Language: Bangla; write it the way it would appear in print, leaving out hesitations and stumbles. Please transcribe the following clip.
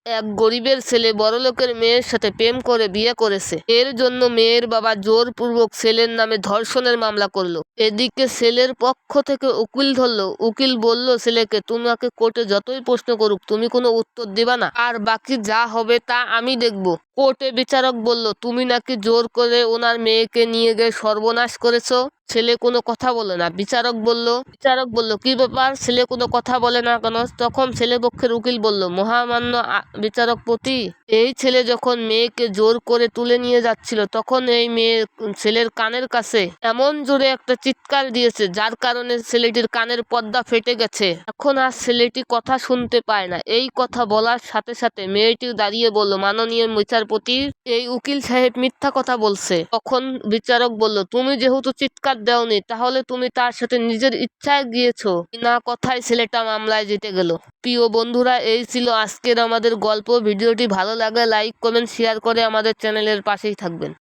এক গরিবের ছেলে বড়লোকের মেয়ের সাথে প্রেম করে বিয়ে করেছে। এর জন্য মেয়ের বাবা জোরপূর্বক ছেলের নামে ধর্ষণের মামলা করলো। এদিকে ছেলের পক্ষ থেকে উকিল ধরলো। উকিল বলল ছেলেকে, তোমাকে কোর্টে যতই প্রশ্ন করুক তুমি কোনো উত্তর দিবা না, আর বাকি যা হবে তা আমি দেখব। কোর্টে বিচারক বলল, তুমি নাকি জোর করে ওনার মেয়েকে নিয়ে গিয়ে সর্বনাশ করেছো। ছেলে কোনো কথা বলে না। বিচারক বলল কি ব্যাপার, ছেলে কোনো কথা বলে না কেন? তখন ছেলে পক্ষের উকিল বলল, মহামান্য বিচারকপতি, এই ছেলে যখন মেয়েকে জোর করে তুলে নিয়ে যাচ্ছিল তখন এই মেয়ে ছেলের কানের কাছে এমন জোরে একটা চিৎকার দিয়েছে যার কারণে ছেলেটির কানের পর্দা ফেটে গেছে। এখন আর ছেলেটি কথা শুনতে পায় না। এই কথা বলার সাথে সাথে মেয়েটি দাঁড়িয়ে বলল, মাননীয় বিচারপতি, এই উকিল সাহেব মিথ্যা কথা বলছে। তখন বিচারক বলল, তুমি যেহেতু চিৎকার দেওনি তাহলে তুমি তার সাথে নিজের ইচ্ছায় গিয়েছো। না কথায় ছেলেটা মামলায় জিতে গেল। প্রিয় বন্ধুরা, এই ছিল আজকের আমাদের গল্প। ভিডিওটি ভালো লাগলে লাইক কমেন্ট শেয়ার করে আমাদের চ্যানেলের পাশেই থাকবেন।